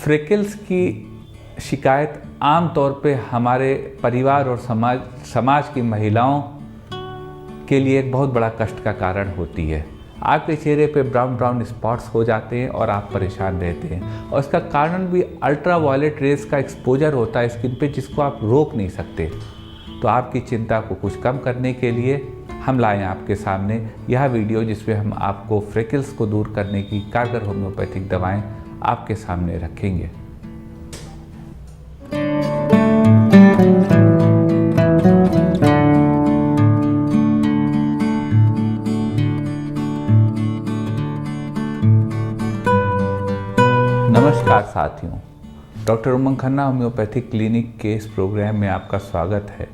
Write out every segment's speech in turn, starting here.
Freckles की शिकायत आम तौर पे हमारे परिवार और समाज की महिलाओं के लिए एक बहुत बड़ा कष्ट का कारण होती है। आपके चेहरे पे ब्राउन ब्राउन स्पॉट्स हो जाते हैं और आप परेशान रहते हैं, और इसका कारण भी अल्ट्रा वायलेट रेज का एक्सपोजर होता है स्किन पे, जिसको आप रोक नहीं सकते। तो आपकी चिंता को कुछ कम करने के लिए हम लाए आपके सामने यह वीडियो, जिसमें हम आपको फ्रिकल्स को दूर करने की कारगर होम्योपैथिक दवाएं आपके सामने रखेंगे। नमस्कार साथियों, डॉक्टर उमंग खन्ना होम्योपैथिक क्लिनिक के इस प्रोग्राम में आपका स्वागत है।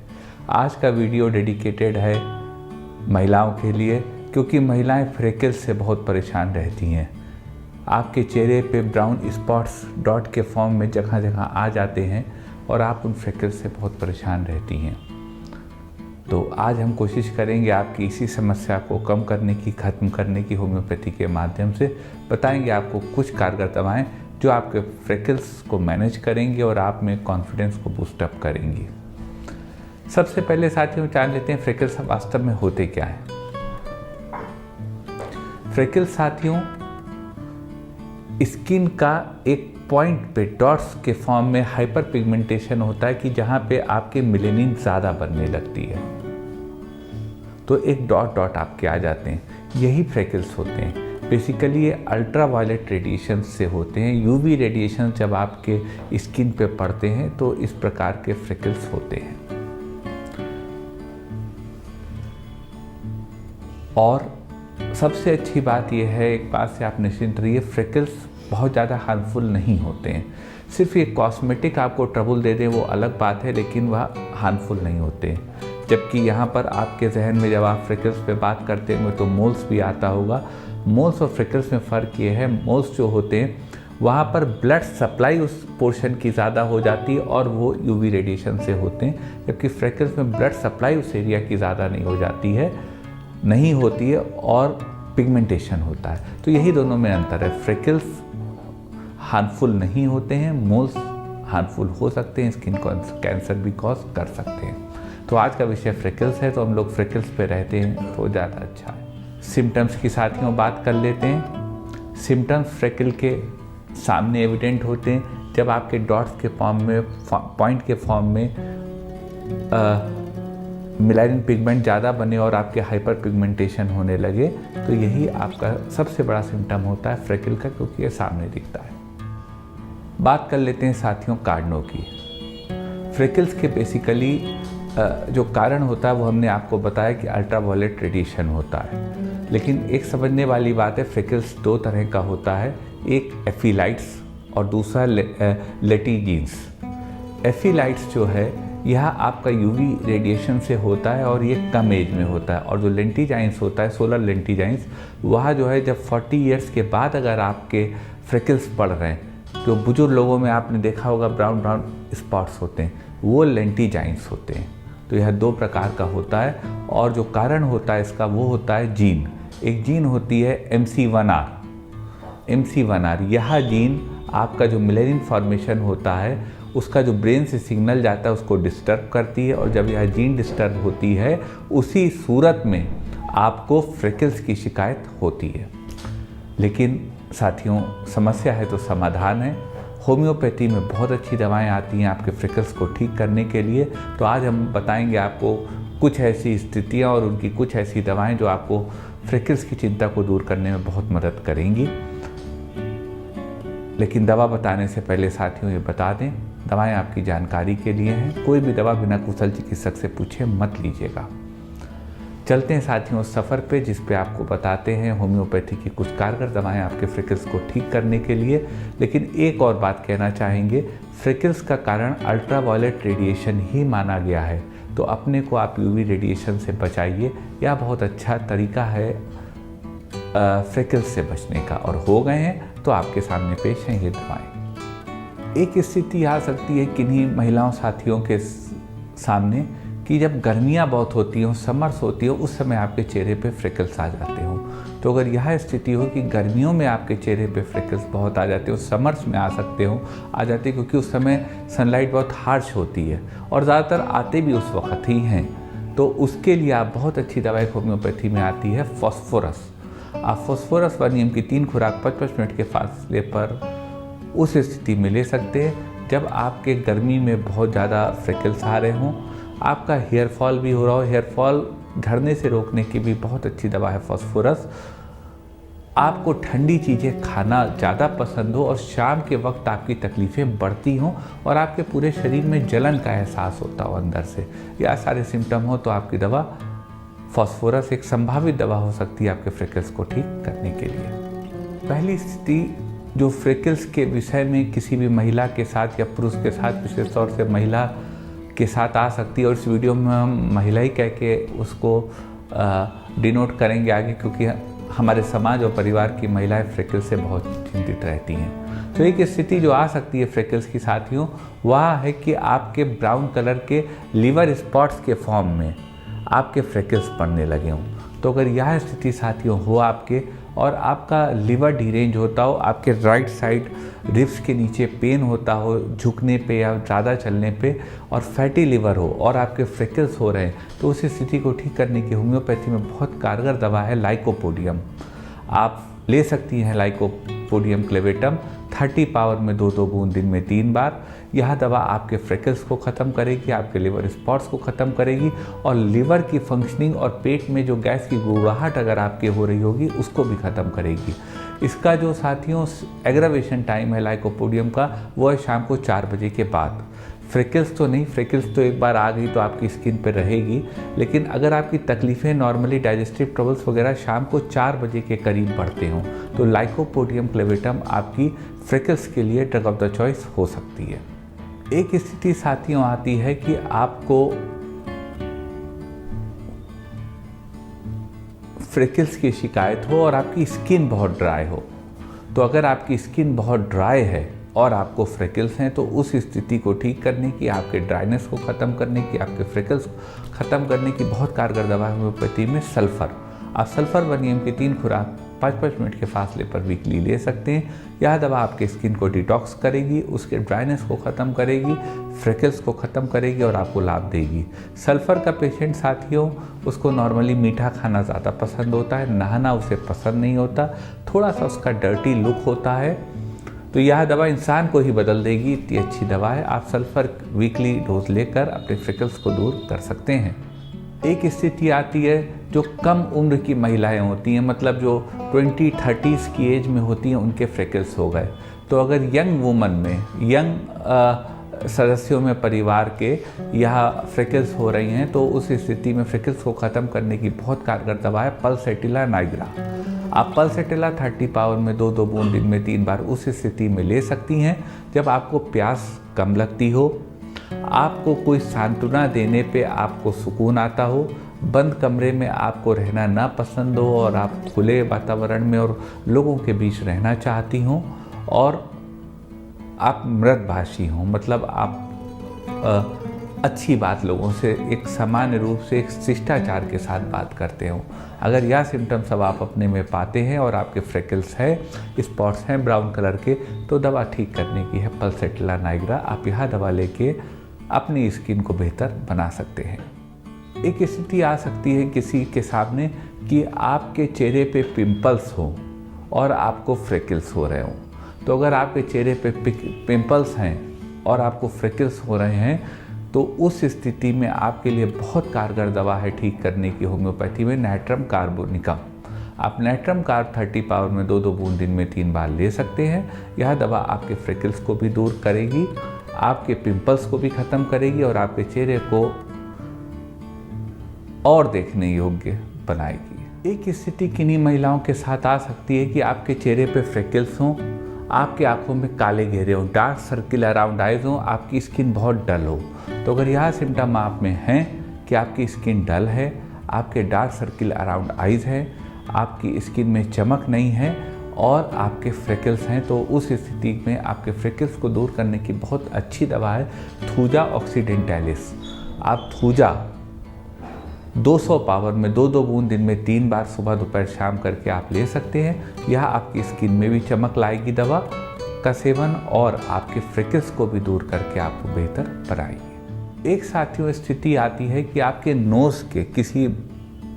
आज का वीडियो डेडिकेटेड है महिलाओं के लिए, क्योंकि महिलाएं फ्रिकल्स से बहुत परेशान रहती हैं। आपके चेहरे पे ब्राउन स्पॉट्स डॉट के फॉर्म में जगह जगह आ जाते हैं और आप उन फ्रिकल्स से बहुत परेशान रहती हैं। तो आज हम कोशिश करेंगे आपकी इसी समस्या को कम करने की, ख़त्म करने की होम्योपैथी के माध्यम से। बताएंगे आपको कुछ कारगर दवाएं जो आपके फ्रिकल्स को मैनेज करेंगी और आप में कॉन्फिडेंस को बूस्टअप करेंगी। सबसे पहले साथियों जान लेते हैं फ्रिकल्स वास्तव में होते क्या हैं। फ्रिकल्स साथियों स्किन का एक पॉइंट पे डॉट्स के फॉर्म में हाइपर पिगमेंटेशन होता है कि जहाँ पे आपके मेलेनिन ज़्यादा बनने लगती है, तो एक डॉट डॉट आपके आ जाते हैं, यही फ्रिकल्स होते हैं। बेसिकली ये अल्ट्रा वायलेट रेडिएशन से होते हैं। यूवी रेडिएशन जब आपके स्किन पे पड़ते हैं तो इस प्रकार के फ्रिकल्स होते हैं। और सबसे अच्छी बात यह है, एक बात से आप निश्चिंत रहिए, फ्रिकल्स बहुत ज़्यादा हार्मफुल नहीं होते हैं। सिर्फ ये कॉस्मेटिक आपको ट्रबल दे दें वो अलग बात है, लेकिन वह हार्मफुल नहीं होते हैं। जबकि यहाँ पर आपके जहन में जब आप फ्रिकल्स पे बात करते हैं तो मोल्स भी आता होगा। मोल्स और फ्रिकल्स में फ़र्क ये है, मोल्स जो होते हैं वहाँ पर ब्लड सप्लाई उस पोर्शन की ज़्यादा हो जाती है और वो यूवी रेडिएशन से होते हैं, जबकि फ्रिकल्स में ब्लड सप्लाई उस एरिया की ज़्यादा नहीं होती है और पिगमेंटेशन होता है। तो यही दोनों में अंतर है। फ्रिकल्स हार्मफुल नहीं होते हैं, मोल्स हार्मफुल हो सकते हैं, स्किन कैंसर भी कॉज कर सकते हैं। तो आज का विषय फ्रिकल्स है, तो हम लोग फ्रिकल्स पे रहते हैं तो ज़्यादा अच्छा है। सिम्टम्स की साथियों बात कर लेते हैं। सिम्टम्स फ्रिकल के सामने एविडेंट होते हैं जब आपके डॉट्स के फॉर्म में, पॉइंट के फॉर्म में मेलानिन पिगमेंट ज़्यादा बने और आपके हाइपर पिगमेंटेशन होने लगे, तो यही आपका सबसे बड़ा सिम्टम होता है फ्रिकल का, क्योंकि ये सामने दिखता है। बात कर लेते हैं साथियों कारणों की। फ्रिकल्स के बेसिकली जो कारण होता है वो हमने आपको बताया कि अल्ट्रा वायलेट रेडिएशन होता है, लेकिन एक समझने वाली बात है, फ्रिकल्स दो तरह का होता है, एक एफिलाइट्स और दूसरा लेटीजीन्स। एफिलाइट्स जो है यह आपका यूवी रेडिएशन से होता है और ये कम एज में होता है, और जो लेंटीजाइंस होता है, सोलर लेंटीजाइंस, वह जो है जब 40 ईयर्स के बाद अगर आपके फ्रिकल्स पड़ रहे हैं, तो बुजुर्ग लोगों में आपने देखा होगा ब्राउन ब्राउन स्पॉट्स होते हैं, वो लेंटीजाइंस होते हैं। तो यह दो प्रकार का होता है, और जो कारण होता है इसका वो होता है जीन। एक जीन होती है MC1R। यह जीन आपका जो मेलेनिन फॉर्मेशन होता है उसका जो ब्रेन से सिग्नल जाता है उसको डिस्टर्ब करती है, और जब यह जीन डिस्टर्ब होती है उसी सूरत में आपको फ्रिकल्स की शिकायत होती है। लेकिन साथियों समस्या है तो समाधान है। होम्योपैथी में बहुत अच्छी दवाएं आती हैं आपके फ्रिकल्स को ठीक करने के लिए। तो आज हम बताएंगे आपको कुछ ऐसी स्थितियां और उनकी कुछ ऐसी दवाएं जो आपको फ्रिकल्स की चिंता को दूर करने में बहुत मदद करेंगी। लेकिन दवा बताने से पहले साथियों ये बता दें, दवाएं आपकी जानकारी के लिए हैं। कोई भी दवा बिना कुशल चिकित्सक से पूछे मत लीजिएगा। चलते हैं साथियों उस सफ़र पे जिस पे आपको बताते हैं होम्योपैथी की कुछ कारगर दवाएं आपके फ्रिकल्स को ठीक करने के लिए। लेकिन एक और बात कहना चाहेंगे, फ्रिकल्स का कारण अल्ट्रा वायलेट रेडिएशन ही माना गया है, तो अपने को आप यूवी रेडिएशन से बचाइए। यह बहुत अच्छा तरीका है फ्रिकल्स से बचने का, और हो गए हैं तो आपके सामने पेश हैं ये दवाएं। एक स्थिति आ सकती है किन्हीं महिलाओं साथियों के सामने कि जब गर्मियाँ बहुत होती हों, समर्स होती हो, उस समय आपके चेहरे पे फ्रिकल्स आ जाते हों। तो अगर यह स्थिति हो कि गर्मियों में आपके चेहरे पे फ्रिकल्स बहुत आ जाते हो, समर्स में आ जाते हैं क्योंकि उस समय सनलाइट बहुत हार्श होती है और ज़्यादातर आते भी उस वक्त ही हैं, तो उसके लिए आप बहुत अच्छी दवाई होम्योपैथी में आती है फॉस्फोरस। आप फॉस्फोरस व नीम की 3 खुराक 55 मिनट के फासले पर उस स्थिति में ले सकते हैं जब आपके गर्मी में बहुत ज़्यादा फ्रिकल्स आ रहे हों, आपका हेयर फॉल भी हो रहा हो। हेयर फॉल झड़ने से रोकने की भी बहुत अच्छी दवा है फॉस्फोरस। आपको ठंडी चीज़ें खाना ज़्यादा पसंद हो और शाम के वक्त आपकी तकलीफ़ें बढ़ती हों और आपके पूरे शरीर में जलन का एहसास होता हो अंदर से, या सारे सिम्टम हो, तो आपकी दवा फॉस्फोरस एक संभावित दवा हो सकती है आपके फ्रिकल्स को ठीक करने के लिए। पहली स्थिति जो फ्रिकल्स के विषय में किसी भी महिला के साथ या पुरुष के साथ, विशेष तौर से महिला के साथ आ सकती है, और इस वीडियो में हम महिला ही कह के उसको डिनोट करेंगे आगे, क्योंकि हमारे समाज और परिवार की महिलाएं फ्रिकल्स से बहुत चिंतित रहती हैं। तो एक स्थिति जो आ सकती है फ्रिकल्स की साथियों, वह है कि आपके ब्राउन कलर के लिवर स्पॉट्स के फॉर्म में आपके फ्रिकल्स पड़ने लगे हों। तो अगर यह स्थिति साथियों हो आपके, और आपका लिवर डिरेंज होता हो, आपके राइट साइड रिब्स के नीचे पेन होता हो झुकने पे या ज़्यादा चलने पे, और फैटी लिवर हो और आपके फ्रिकल्स हो रहे हैं, तो उस स्थिति को ठीक करने की होम्योपैथी में बहुत कारगर दवा है लाइकोपोडियम। आप ले सकती हैं लाइकोपोडियम क्लेवेटम 30 पावर में 2-2 बूंद दिन में 3 बार। यह दवा आपके फ्रिकल्स को ख़त्म करेगी, आपके लिवर स्पॉट्स को ख़त्म करेगी, और लिवर की फंक्शनिंग और पेट में जो गैस की गुड़गुड़ाहट अगर आपके हो रही होगी उसको भी ख़त्म करेगी। इसका जो साथियों एग्रावेशन टाइम है लाइकोपोडियम का, वो है शाम को 4 बजे के बाद। फ्रिकल्स तो नहीं, फ्रिकल्स तो एक बार आ गई तो आपकी स्किन पे रहेगी, लेकिन अगर आपकी तकलीफ़ें नॉर्मली डाइजेस्टिव ट्रबल्स वगैरह शाम को 4 बजे के करीब बढ़ते हों, तो लाइकोपोडियम क्लेवेटम आपकी फ्रिकल्स के लिए ड्रग ऑफ द चॉइस हो सकती है। एक स्थिति साथियों आती है कि आपको फ्रिकल्स की शिकायत हो और आपकी स्किन बहुत ड्राई हो। तो अगर आपकी स्किन बहुत ड्राई है और आपको फ्रिकल्स हैं, तो उस स्थिति को ठीक करने की, आपके ड्राइनेस को ख़त्म करने की, आपके फ्रिकल्स को ख़त्म करने की बहुत कारगर दवा है होम्योपैथी में सल्फ़र। आप सल्फ़र व नीम की 3 खुराक 5-5 मिनट के फासले पर वीकली ले सकते हैं। यह दवा आपके स्किन को डिटॉक्स करेगी, उसके ड्राइनेस को ख़त्म करेगी, फ्रिकल्स को ख़त्म करेगी और आपको लाभ देगी। सल्फ़र का पेशेंट साथियों, उसको नॉर्मली मीठा खाना ज़्यादा पसंद होता है, नहाना उसे पसंद नहीं होता, थोड़ा सा उसका डर्टी लुक होता है, तो यह दवा इंसान को ही बदल देगी, इतनी अच्छी दवा है। आप सल्फ़र वीकली डोज लेकर अपने फ्रिकल्स को दूर कर सकते हैं। एक स्थिति आती है जो कम उम्र की महिलाएं होती हैं, मतलब जो 20-30s की एज में होती हैं, उनके फ्रिकल्स हो गए। तो अगर यंग वुमन में, यंग सदस्यों में परिवार के यह फ्रिकल्स हो रही हैं, तो उस स्थिति में फ्रिकल्स को ख़त्म करने की बहुत कारगर दवा है पल्सेटिला नाइग्रा। आप पल्सेटिला 30 पावर में 2-2 बूंद दिन में 3 बार उस स्थिति में ले सकती हैं जब आपको प्यास कम लगती हो, आपको कोई सांत्वना देने पे आपको सुकून आता हो, बंद कमरे में आपको रहना ना पसंद हो और आप खुले वातावरण में और लोगों के बीच रहना चाहती हों, और आप मृदभाषी हों, मतलब आप अच्छी बात लोगों से एक सामान्य रूप से एक शिष्टाचार के साथ बात करते हो। अगर यह सिम्टम सब आप अपने में पाते हैं और आपके फ्रिकल्स हैं, स्पॉट्स हैं ब्राउन कलर के, तो दवा ठीक करने की है पल्सेटिला नाइग्रा। आप यह दवा लेके अपनी स्किन को बेहतर बना सकते हैं। एक स्थिति आ सकती है किसी के सामने कि आपके चेहरे पे पिंपल्स हो और आपको फ्रिकल्स हो रहे हों। तो अगर आपके चेहरे पे पिंपल्स हैं और आपको फ्रिकल्स हो रहे हैं, तो उस स्थिति में आपके लिए बहुत कारगर दवा है ठीक करने की होम्योपैथी में नाइट्रम कार्बोनिकम। आप नाइट्रम कार्ब 30 पावर में 2-2 बूंद दिन में 3 बार ले सकते हैं। यह दवा आपके फ्रिकल्स को भी दूर करेगी, आपके पिंपल्स को भी ख़त्म करेगी और आपके चेहरे को और देखने योग्य बनाएगी। एक स्थिति किन्हीं महिलाओं के साथ आ सकती है कि आपके चेहरे पे फ्रिकल्स हों, आपकी आंखों में काले घेरे हों, डार्क सर्किल अराउंड आइज हों, आपकी स्किन बहुत डल हो। तो अगर यह सिम्टम आप में हैं कि आपकी स्किन डल है, आपके डार्क सर्किल अराउंड आइज है, आपकी स्किन में चमक नहीं है और आपके फ्रिकल्स हैं, तो उस स्थिति में आपके फ्रिकल्स को दूर करने की बहुत अच्छी दवा है थूजा ऑक्सीडेंटैलिस। आप थूजा 200 पावर में 2-2 बूंद दिन में 3 बार सुबह दोपहर शाम करके आप ले सकते हैं। यह आपकी स्किन में भी चमक लाएगी दवा का सेवन, और आपके फ्रिकल्स को भी दूर करके आपको बेहतर बनाएगी। एक साथियों स्थिति आती है कि आपके नोज़ के, किसी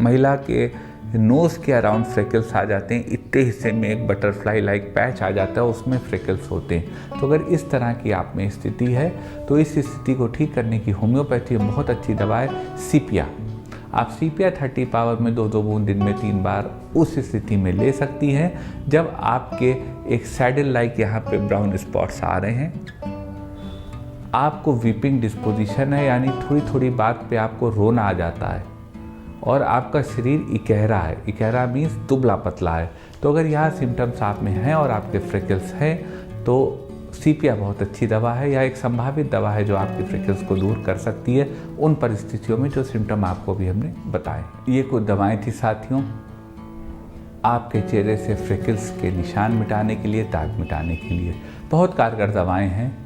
महिला के नोज़ के अराउंड फ्रिकल्स आ जाते हैं, इतने हिस्से में एक बटरफ्लाई लाइक पैच आ जाता है, उसमें फ्रिकल्स होते हैं। तो अगर इस तरह की आप में स्थिति है तो इस स्थिति को ठीक करने की होम्योपैथी में बहुत अच्छी दवा है सीपिया। आप सीपिया 30 पावर में 2-2 बूंद दिन में 3 बार उस स्थिति में ले सकती हैं जब आपके एक सैडल लाइक यहाँ पे ब्राउन स्पॉट्स आ रहे हैं, आपको वीपिंग डिस्पोजिशन है, यानी थोड़ी थोड़ी बात पे आपको रोना आ जाता है, और आपका शरीर इकहरा है, इकहरा मीन्स दुबला पतला है। तो अगर यह सिम्टम्स आप में हैं और आपके फ्रिकल्स हैं तो सीपिया बहुत अच्छी दवा है, या एक संभावित दवा है जो आपके फ्रिकल्स को दूर कर सकती है उन परिस्थितियों में जो सिम्टम आपको भी हमने बताए। ये कुछ दवाएं थी साथियों आपके चेहरे से फ्रिकल्स के निशान मिटाने के लिए, दाग मिटाने के लिए। बहुत कारगर दवाएं हैं,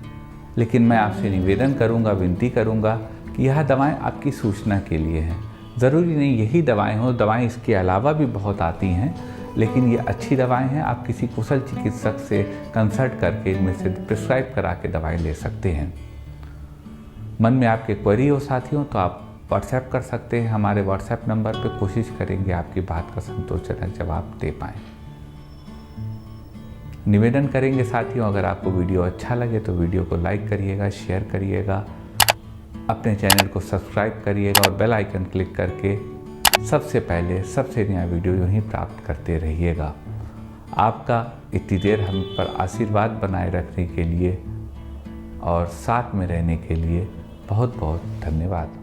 लेकिन मैं आपसे निवेदन करूंगा, विनती करूंगा कि यह दवाएं आपकी सूचना के लिए हैं। ज़रूरी नहीं यही दवाएं हों, दवाएं इसके अलावा भी बहुत आती हैं, लेकिन ये अच्छी दवाएं हैं। आप किसी कुशल चिकित्सक से कंसल्ट करके इनमें से प्रिस्क्राइब करा के दवाएं ले सकते हैं। मन में आपके क्वेरी हो साथियों तो आप व्हाट्सएप कर सकते हैं हमारे व्हाट्सएप नंबर पे। कोशिश करेंगे आपकी बात का संतोषजनक जवाब दे पाएँ। निवेदन करेंगे साथियों, अगर आपको वीडियो अच्छा लगे तो वीडियो को लाइक करिएगा, शेयर करिएगा, अपने चैनल को सब्सक्राइब करिएगा और बेल आइकन क्लिक करके सबसे पहले सबसे नया वीडियो यूँ ही प्राप्त करते रहिएगा। आपका इतनी देर हम पर आशीर्वाद बनाए रखने के लिए और साथ में रहने के लिए बहुत बहुत धन्यवाद।